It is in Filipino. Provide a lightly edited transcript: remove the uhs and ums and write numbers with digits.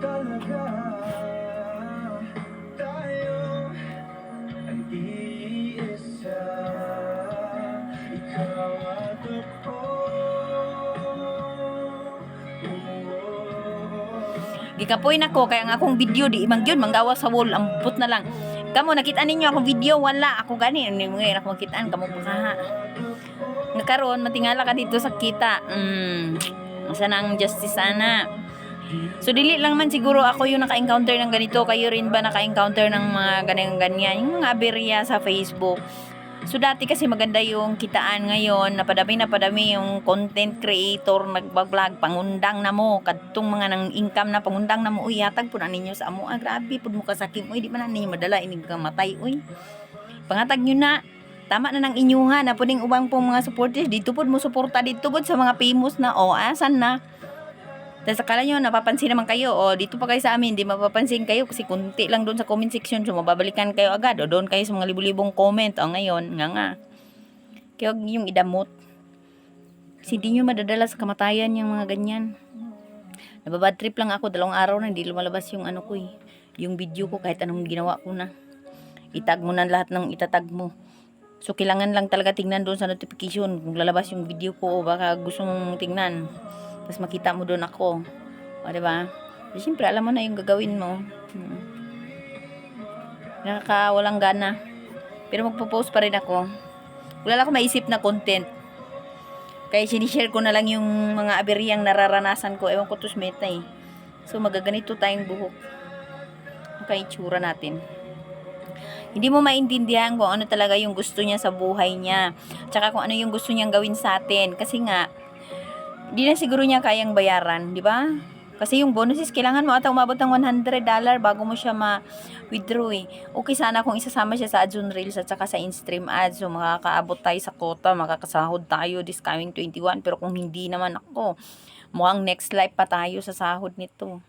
talaga tayo ay iisa. Ikaw at ako. Gikapoy nako kaya ang akong video di imang gyud manggawa sa wall ambot na lang. Kamo nakita ninyo akong video wala ako gani ni mga ako makitaan kamo pa ha. Nga karon matingala ka dito sa kita. Asa na ang justice sana. So dili lang man siguro ako yung naka-encounter ng ganito, kayo rin ba naka-encounter ng mga ganyan yung mga aberya sa Facebook. So dati kasi maganda yung kitaan, ngayon napadami yung content creator nagba-vlog, pangundang na mo kadtong mga nang income na pangundang na mo, uy hatag pud ninyo sa amo, grabe pud mo kasakim, uy di man ninyo madala inig matay, uy pangatag nyo na, tama na ng inyuhan na puding ubang pong mga supporters dito pud mo suporta dito pud sa mga famous na asan na. Tapos akala nyo, napapansin naman kayo, dito pa kayo sa amin, di mapapansin kayo kasi kunti lang doon sa comment section, so mababalikan kayo agad, doon kayo sa mga libu-libong comment, ngayon, nga. Kaya yung idamot. Kasi di nyo madadala sa kamatayan yung mga ganyan. Nababad trip lang ako, 2 araw na, hindi lumalabas yung ko yung video ko, kahit anong ginawa ko na. Itag mo na lahat ng itatag mo. So, kailangan lang talaga tingnan doon sa notification kung lalabas yung video ko o baka gusto mong tingnan. Tapos makita mo doon ako. O, diba? So, siyempre, alam mo na yung gagawin mo. Nakakawalang gana. Pero magpo-post pa rin ako. Wala lang ako maisip na content. Kaya sinishare ko na lang yung mga aberyang nararanasan ko. Ewan ko to smeta eh. So, magaganito tayong buhok. Okay, itsura natin. Hindi mo maintindihan kung ano talaga yung gusto niya sa buhay niya. Tsaka kung ano yung gusto niyang gawin sa atin. Kasi nga, di na siguro niya kayang bayaran, di ba? Kasi yung bonuses, kailangan mo ata umabot ng $100 bago mo siya ma-withdraw eh. Okay sana kung isasama siya sa ads on Reels at saka sa in-stream ads. So, makakaabot tayo sa quota, makakasahod tayo this coming 21. Pero kung hindi naman ako, mukhang next life pa tayo sa sahod nito.